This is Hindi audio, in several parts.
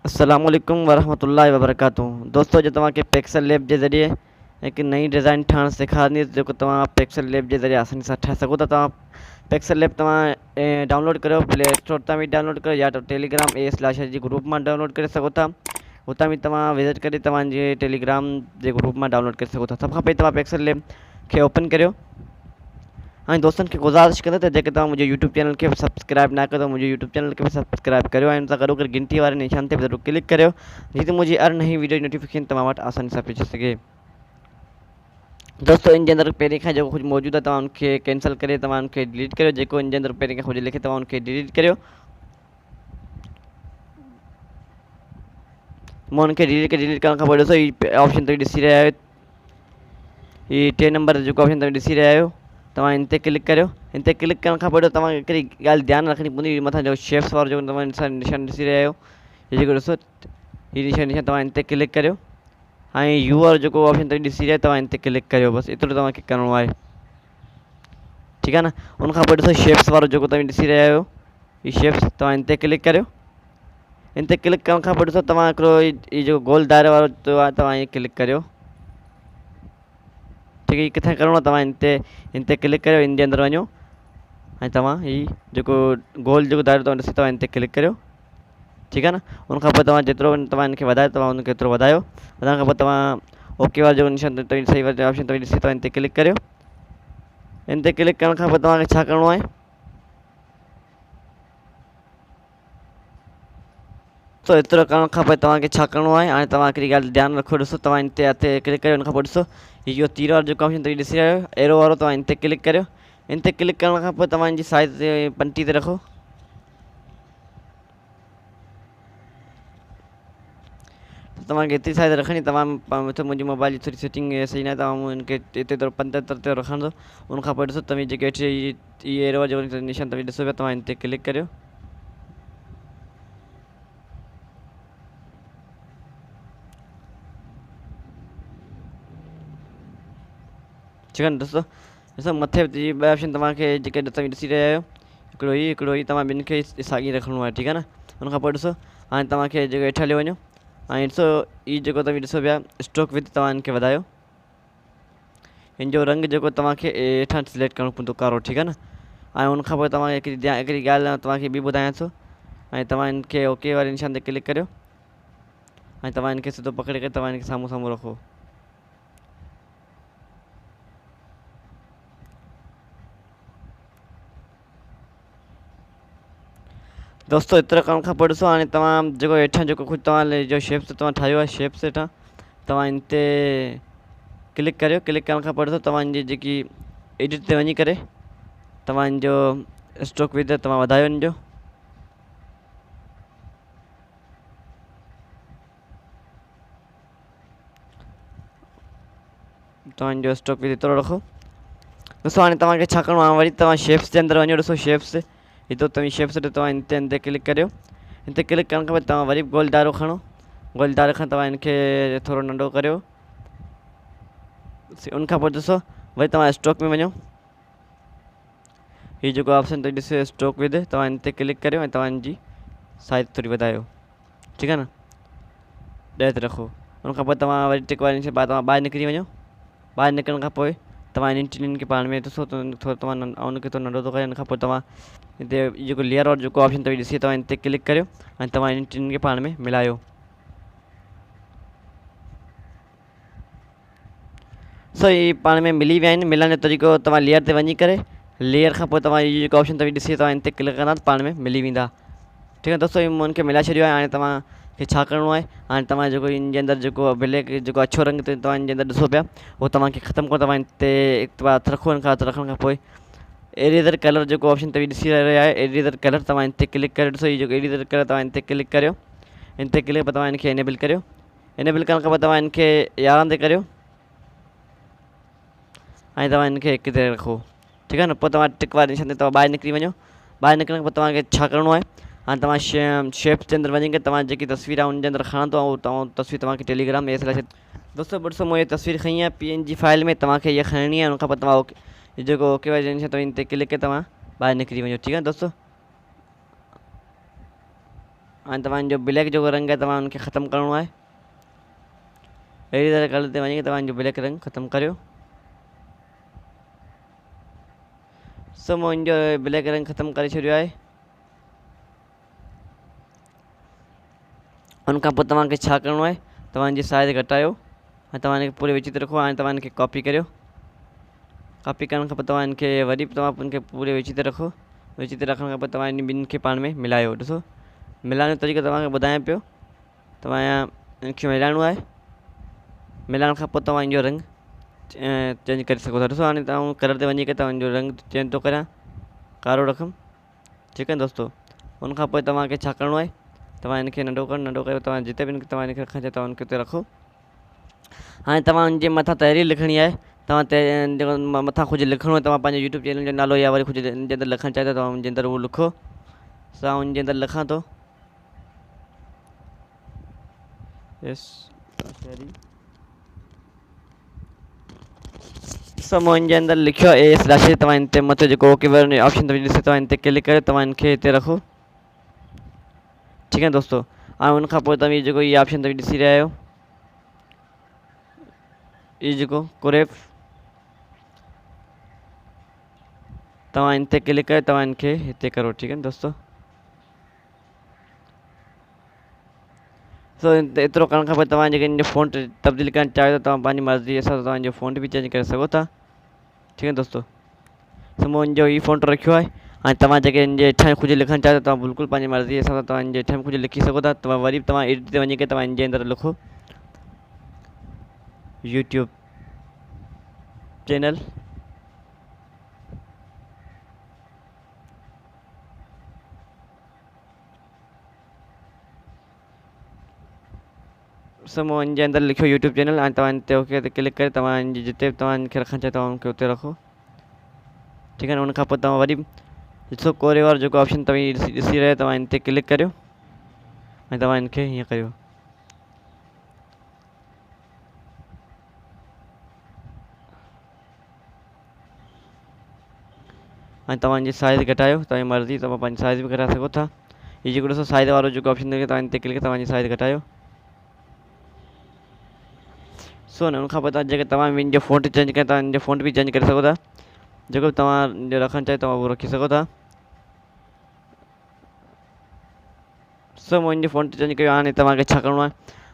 अस्सलामुअलैकुम वरहमतुल्लाहि वबरकातुहू। दोस्तों, जो तव्हांखे पिक्सल लैब के ज़रिए एक नई डिज़ाइन ठाहिणु सेखारणी जो पिक्सल लैब के ज़रिए आसानी से ठाहे सघो था। तव्हां पिक्सल लैब डाउनलोड करो, प्ले स्टोर तां भी डाउनलोड करो या तो टेलीग्राम ए// जी ग्रुप में डाउनलोड करे सघो था। उतां भी तव्हां विजिट करे तव्हांजे टेलीग्राम के ग्रुप में डाउनलोड करे सघो था। सब खां पहिरीं तव्हां पिक्सल लैब के ओपन करियो। हाँ, दोस्तों की गुजारिश कंदो त जेके तव्हां मुंहिंजे यूट्यूब चैनल के सब्सक्राइब ना कयो, मुझे यूट्यूब चैनल के भी सब्सक्राइब करियो ऐं उन सां गॾोगॾु घंटी वारे निशान ते भी ज़रूर क्लिक करियो, जीअं मुझे हर नई वीडियो नोटिफिकेशन तव्हां वटि आसानी से पहुंची सके। दोस्तों, इन जे अंदरि पहिरीं खां जेको कुझु मौजूदु आहे तव्हां उनखे कैंसिल करे तव्हां उनखे डिलीट करियो। जेको इन जे अंदरि पहिरीं खां कुझु लिखे तव्हां उनखे डिलीट करियो। मां उनखे डिलीट करण खां पोइ ॾिसो हीउ ऑप्शन तव्हां ॾिसी रहिया आहियो, हीउ 3 नंबर जेको ऑप्शन तव्हां ॾिसी रहिया आहियो, तव्हां इन ते क्लिक करियो। इन ते क्लिक करण खां पोइ तव्हांखे हिकिड़ी ॻाल्हि ध्यानु रखणी पवंदी, मथां जो शेप्स वारो जेको तव्हां निशान ॾिसी रहिया आहियो, हीउ जेको ॾिसो हीउ निशान तव्हां इन ते क्लिक करियो ऐं यू वारो जेको ऑप्शन तव्हां ॾिसी रहिया आहियो तव्हां इन ते क्लिक करियो। बसि एतिरो तव्हांखे करिणो आहे, ठीकु आहे न। उनखां पोइ ॾिसो शेप्स वारो जेको तव्हां ॾिसी रहिया आहियो, हीउ शेप्स तव्हां इन ते क्लिक करियो। इन ते क्लिक करण खां पोइ ॾिसो तव्हां हिकिड़ो हीउ जेको गोल दायरे वारो तव्हां हीअ क्लिक करियो, ठीक है। ये किथे करिणो आहे तव्हां इन ते क्लिक करियो, इन जे अंदरि वञो ऐं तव्हां हीउ जेको गोल जेको दायरो तव्हां ॾिसी तव्हां इन ते क्लिक करियो, ठीकु आहे न। उनखां पोइ तव्हां जेतिरो तव्हां इनखे वधायो तव्हां उनखे एतिरो वधायो। वधाइण खां पोइ तव्हां ओके वारो जेको निशान तव्हां सही वारो ऑप्शन तव्हां ॾिसी तव्हां इन ते क्लिक करियो। इन ते क्लिक करण खां पोइ तव्हांखे छा करिणो आहे, तो एतिरो करण खां पोइ तव्हांखे छा करिणो आहे, हाणे तव्हां हिकिड़ी ॻाल्हि ध्यानु रखो। ॾिसो तव्हां इन ते हथे क्लिक करियो, उनखां पोइ ॾिसो इहो तीर वारो जेको ऑप्शन तव्हां ॾिसी रहिया आहियो एरो वारो, तव्हां इन ते क्लिक करियो। इन ते क्लिक करण खां पोइ तव्हांजी साइज़ 35 ते रखो। तव्हांखे एतिरी साइज़ रखणी, तव्हां मुंहिंजी मोबाइल जी थोरी सेटिंग सही न आहे, तव्हां इनखे हिते 75 ते रखंदो। उनखां पोइ ॾिसो तव्हां जेके हेठि इहे एरो जो निशान तव्हां ॾिसो पिया, तव्हां इन ते क्लिक करियो। ठीकु आहे न। ॾिसो मथे ॿ ऑप्शन तव्हांखे जेके तव्हां ॾिसी रहिया आहियो, हिकिड़ो ई तव्हां ॿिनि खे साॻी रखिणो आहे, ठीकु आहे न। उनखां पोइ ॾिसो हाणे तव्हांखे जेको हेठि हली वञो ऐं ॾिसो हीउ जेको तव्हां ॾिसो पिया स्ट्रोक विथ, तव्हां इनखे वधायो। हिन जो रंग जेको तव्हांखे हेठां सिलेक्ट करिणो पवंदो कारो, ठीकु आहे न। ऐं उनखां पोइ तव्हांखे हिकिड़ी ॻाल्हि तव्हांखे ॿी ॿुधायां थो, ऐं तव्हां इनखे ओके वारे निशान ते क्लिक करियो ऐं तव्हां इनखे सिधो पकिड़े करे तव्हां इनखे साम्हूं साम्हूं रखो। दोस्तों, एतिरो करण खां पोइ ॾिसो हाणे तव्हां जेको हेठां जेको कुझु तव्हां जो शेप्स तव्हां ठाहियो आहे, शेप्स हेठां तव्हां इन ते क्लिक करियो। क्लिक करण खां पोइ ॾिसो तव्हांजी जेकी एडिट ते वञी करे तव्हांजो स्ट्रोक विथ तव्हां वधायो इन जो। तव्हांजो स्ट्रोक विथ एतिरो रखो। ॾिसो हाणे तव्हांखे छा करिणो आहे, वरी तव्हां शेप्स जे अंदरि वञो। ॾिसो शेप्स हितो तव्हां शेप्स ते तव्हां इन ते क्लिक करियो। इन ते क्लिक करण खां पोइ तव्हां वरी गोल दायरो खणो। गोल दायरे खां तव्हां इनखे थोरो नंढो करियो। उनखां पोइ ॾिसो वरी तव्हां स्ट्रोक में वञो। हीउ जेको ऑप्शन तव्हां ॾिसो स्ट्रोक विथ, तव्हां इन ते क्लिक करियो ऐं तव्हांजी साइज़ थोरी वधायो, ठीकु आहे न। 10 ते रखो। उनखां पोइ तव्हां वरी टिक वारे निशान तव्हां ॿाहिरि निकिरी वञो। ॿाहिरि निकिरण खां पोइ तव्हां इन्हनि टिन्हिनि खे पाण में ॾिसो थोरो तव्हां उनखे थोरो नंढो थो करे। उनखां पोइ तव्हां हिते जेको लेयर वारो जेको ऑप्शन तव्हां ॾिसी तव्हां इन ते क्लिक करियो ऐं तव्हां इन्हनि टिन्हिनि खे पाण में मिलायो। सो हीअ पाण में मिली विया आहिनि। मिलण जो तरीक़ो तव्हां लेयर ते वञी करे लेयर खां पोइ तव्हां इहो जेको ऑप्शन तव्हां ॾिसी तव्हां इन ते क्लिक कंदा पाण में मिली वेंदा, ठीकु आहे। दोस्तों, मूं उनखे मिलाए छॾियो आहे। हाणे तव्हांखे छा करिणो आहे, हाणे तव्हां जेको इन जे अंदरि जेको ब्लैक जेको अछो रंग तव्हां इन जे अंदरि ॾिसो पिया, उहो तव्हांखे ख़तमु करो। तव्हां इन ते हिकु बार हथु रखो। हिन खां हथु रखण खां पोइ एरेज़र कलर जेको ऑप्शन तव्हां ॾिसी रहिया आहे, एरेज़र कलर तव्हां इन ते क्लिक करियो। ॾिसो हीउ जेको एरेज़र कलर तव्हां इन ते क्लिक करियो। इन ते क्लिक पोइ तव्हां इनखे इनेबल करियो। इनेबल करण खां पोइ तव्हां इनखे 11 ते करियो ऐं तव्हां इनखे 1 ते रखो, ठीकु आहे न। पोइ तव्हां टिक वारे निशान ते तव्हां ॿाहिरि निकिरी वञो। ॿाहिरि निकिरण खां पोइ तव्हांखे छा करिणो आहे, हाणे तव्हां शेप्स जे अंदरि वञी करे तव्हां जेकी तस्वीर आहे उन जे अंदरि खणंदो ऐं तव्हां तस्वीर तव्हांखे टेलीग्राम में दोस्तों ॾिसो मूं इहा तस्वीर खई आहे PNG फाइल में। तव्हांखे इहा खणणी आहे। उनखां पोइ तव्हां जेको ओके वारे निशान तव्हां इन ते क्लिक करे तव्हां ॿाहिरि निकिरी वञो, ठीकु आहे दोस्तों। हाणे तव्हांजो ब्लैक जो रंग आहे तव्हां उनखे ख़तमु करिणो आहे। अहिड़ी तरह कलर ते वञी तव्हांजो ब्लैक रंग ख़तमु करियो। सो मुंहिंजो ब्लैक रंग ख़तमु करे छॾियो आहे। उनखां पोइ तव्हांखे छा करिणो आहे, तव्हांजी साइज़ घटायो ऐं तव्हां इनखे पूरे विची ते रखो। हाणे तव्हां इनखे कॉपी करियो। कॉपी करण खां पोइ तव्हां इनखे वरी बि तव्हां इनखे पूरे विची ते रखो। विची ते रखण खां पोइ तव्हां इन ॿिन्हिनि खे पाण में मिलायो। ॾिसो मिलाइण जो तरीक़ो तव्हांखे ॿुधायां पियो। तव्हां इनखे मिलाइणो आहे। मिलाइण खां पोइ तव्हां इनजो रंग चेंज करे सघो था। ॾिसो हाणे तव्हां कलर ते वञी करे तव्हांजो रंग चेंज थो करियां, कारो रखुमि। ठीकु आहे दोस्तो। उनखां पोइ तव्हांखे छा करिणो आहे, तव्हां इनखे नंढो कयो। तव्हां जिते बि तव्हां इनखे रखणु चाहियो तव्हां उनखे उते रखो। हाणे तव्हां उनजे मथां तहरीर लिखणी आहे। तव्हां जेको मथां कुझु लिखिणो आहे, तव्हां पंहिंजे यूट्यूब चैनल जो नालो या वरी कुझु इनजे अंदरि लिखणु चाहियो तव्हां उनजे अंदरि उहो लिखो। असां उनजे अंदरि लिखां थो सो मुंहिंजे अंदरि लिखियो आहे एस राशि। तव्हां इन ते मथे जेको ओके वारो ऑप्शन अथव ॾिसो, तव्हां इन ते क्लिक कयो। तव्हां इनखे हिते रखो। ठीकु आहे दोस्तो। ऐं उनखां पोइ तव्हां जेको इहे ऑप्शन अथव ॾिसी रहिया आहियो, इहो जेको कुरेफ, तव्हां इन ते क्लिक कयो। तव्हां इनखे हिते करो। ठीकु आहे दोस्तो। सो एतिरो करण खां पोइ तव्हां जेके इन जो फ़ॉन्ट तब्दील करणु चाहियो था, तव्हां पंहिंजी मर्ज़ी सां तव्हांजो फ़ॉन्ट बि चेंज करे सघो था। ठीकु आहे दोस्तो। सो मुंहिंजो ई फ़ॉन्ट रखियो आहे। ऐं तव्हां जेके इन जे हेठां कुझु लिखणु चाहियो था, तव्हां बिल्कुलु पंहिंजी मर्ज़ी जे हिसाब सां तव्हां इन जे हेठां कुझु लिखी सघो था। तव्हां वरी तव्हां एडिट ते वञी करे तव्हां इन जे अंदरि लिखो यूट्यूब चैनल। सो मूं इनजे अंदरि लिखियो यूट्यूब चैनल। ऐं तव्हां इन ते ओके ते क्लिक करे तव्हां इन जिते तव्हां इनखे रखणु चाहियो तव्हां उनखे उते रखो। ठीकु आहे न। उनखां पोइ तव्हां वरी ॾिसो कोरे वारो जेको ऑप्शन तव्हां ॾिसी रहिया, तव्हां इन ते क्लिक करियो ऐं तव्हां इनखे हीअं करियो। ऐं तव्हांजी साइज़ घटायो, तव्हांजी मर्ज़ी, तव्हां पंहिंजी साइज़ बि घटाए सघो था। हीअ जेको ॾिसो साइज़ वारो जेको ऑप्शन तव्हां इन ते क्लिक तव्हांजी साइज़ घटायो। सो न उनखां पोइ तव्हां जेके तव्हां इन जो फ़ॉन्ट चेंज कयो, तव्हां इन जो फ़ॉन्ट बि चेंज करे सघो था। जेको बि तव्हां जो रखणु चाहियो तव्हां उहो रखी सघो था। सो मूं इनजो फ़ॉन्ट चेंज कयो। हाणे तव्हांखे छा करिणो आहे,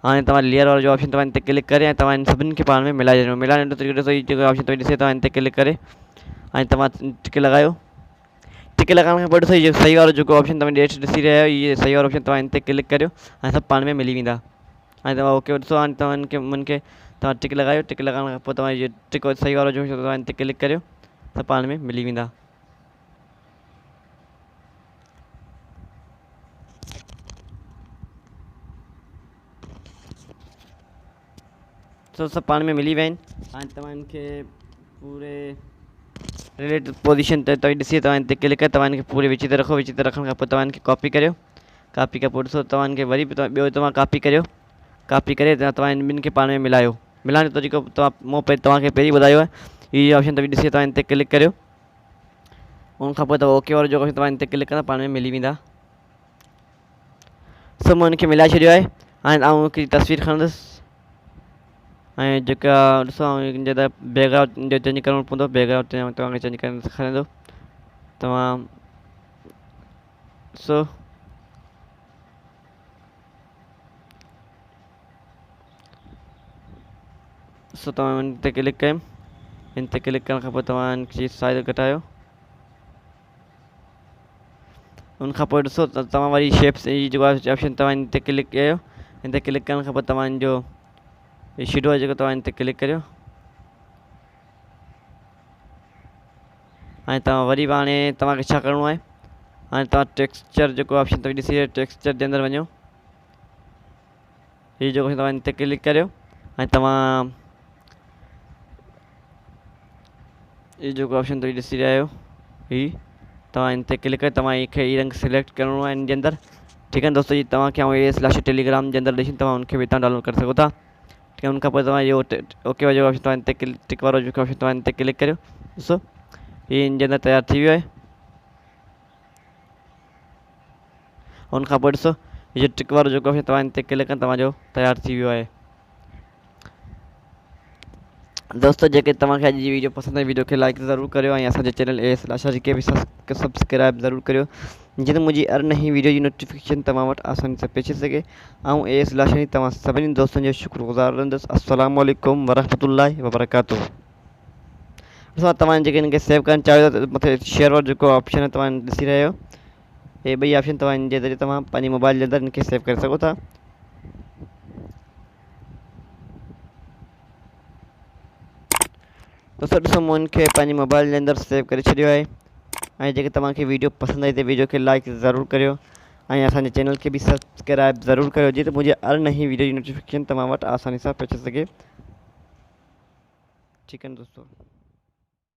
हाणे तव्हां लेयर वारो जो ऑप्शन तव्हां इन ते क्लिक करे ऐं तव्हां इन सभिनी खे पाण में मिलाए छॾियो। मिलाइण जो तरीक़ो ॾिसो, हीअ जेको ऑप्शन तव्हां ॾिसे तव्हां इन ते क्लिक करे ऐं तव्हां टिक लॻायो। टिक लॻाइण खां पोइ ॾिसो इहो सही वारो जेको ऑप्शन तव्हां हेठि ॾिसी रहिया आहियो, इहे सही वारो ऑप्शन तव्हां इन ते क्लिक करियो ऐं सभु पाण में मिली वेंदा। ऐं तव्हां ओके ॾिसो हाणे तव्हां इनखे तव्हां टिक लॻायो। टिक लॻाइण खां पोइ तव्हां इहो टिक सही वारो जो तव्हां इन ते क्लिक करियो, सभु पाण में मिली वेंदा। सभु पाण में मिली विया आहिनि। हाणे तव्हां इनखे पूरे रिलेटिव पोजीशन ते तव्हां ॾिसी तव्हां इन ते क्लिक करे तव्हां इनखे पूरे विच ते रखो। विच ते रखण खां पोइ तव्हां इनखे कॉपी करियो। कॉपी खां पोइ ॾिसो तव्हां इनखे वरी बि ॿियो तव्हां कॉपी करियो। कॉपी करे तव्हां इन ॿिनि खे पाण में मिलायो। मिलाइण जो तरीक़ो मूं तव्हांखे पहिरीं ॿुधायो आहे। हीअ ऑप्शन तव्हां ॾिसी तव्हां इन ते क्लिक करियो। उनखां पोइ तव्हां ओके वारो जेको ऑप्शन तव्हां इन ते क्लिक कंदा पाण में मिली वेंदा। सो मूं इनखे मिलाए छॾियो आहे। हाणे आउं हिकिड़ी तस्वीर खणंदुसि ऐं जेका ॾिसो इनजे अंदरि बैकग्राउंड जो चेंज करिणो पवंदो। बैकग्राउंड तव्हांखे चेंज करणु सेखारींदो। तव्हां सो तव्हां इन ते क्लिक कयो। इन ते क्लिक करण खां पोइ तव्हां इनजी साइज़ घटायो। उनखां पोइ ॾिसो तव्हां वरी शेप्स जेको ऑप्शन तव्हां इन ते क्लिक कयो। इन ते क्लिक करण खां पोइ तव्हांजो शेडो आहे जेको तव्हां इन ते क्लिक करियो। ऐं तव्हां वरी बि हाणे तव्हांखे छा करिणो आहे, हाणे तव्हां टेक्सचर जेको ऑप्शन तव्हां ॾिसी टेक्सचर जे अंदरि वञो। हीअ जेको तव्हां इन ते क्लिक करियो ऐं तव्हां हीअ जेको ऑप्शन तव्हां ॾिसी रहिया आहियो, हीअ तव्हां इन ते क्लिक करे तव्हां हीअ रंग सिलेक्ट करिणो आहे इन जे अंदरि। ठीकु आहे दोस्तो। जी तव्हांखे आउं एस लाशो टेलीग्राम जे अंदरि ॾिसी तव्हां उनखे बि हितां डाउनलोड करे सघो था। ठीकु आहे। उनखां पोइ तव्हां इहो ओके वारो ऑप्शन तव्हां इन ते टिक वारो जेको ऑप्शन तव्हां इन ते क्लिक करियो। ॾिसो हीअ इन जे अंदरि तयारु थी वियो आहे। उनखां पोइ ॾिसो ये टिक वारो जेको ऑप्शन तव्हां इन ते क्लिक कनि तव्हांजो तयारु थी वियो आहे। दोस्तों जेके तव्हांखे अॼु जी वीडियो पसंदि आई वीडियो खे लाइक ज़रूरु करियो ऐं असांजे चैनल एस लाशा जी खे बि सब्सक्राइब ज़रूरु करियो जीअं त मुंहिंजी हर नई वीडियो जी नोटिफिकेशन तव्हां वटि आसानी सां पहुची सघे। ऐं एस लाशा जी तव्हां सभिनी दोस्तनि जो शुक्रगुज़ार रहंदुसि। अस्सलामु अलैकुम वरहमतुल्लाहि वबरकातुहू। ॾिसो तव्हां जेके हिन खे सेव करणु चाहियो त मथे शेयर वारो जेको ऑप्शन आहे तव्हां ॾिसी रहिया आहियो, हे ॿई ऑप्शन तव्हां इन जे ज़रिए तव्हां पंहिंजे मोबाइल जे अंदरि हिन खे सेव करे सघो था। दोस्तों ॾिसो मूं हिनखे पंहिंजे मोबाइल जे अंदरि सेव करे छॾियो आहे। ऐं जेके तव्हांखे वीडियो पसंदि आई त वीडियो खे लाइक ज़रूरु करियो ऐं असांजे चैनल खे बि सब्सक्राइब ज़रूरु करियो जीअं त मुंहिंजी हर नई वीडियो जी नोटिफिकेशन तव्हां वटि आसानी सां पहुची सघे। ठीकु आहे दोस्तों।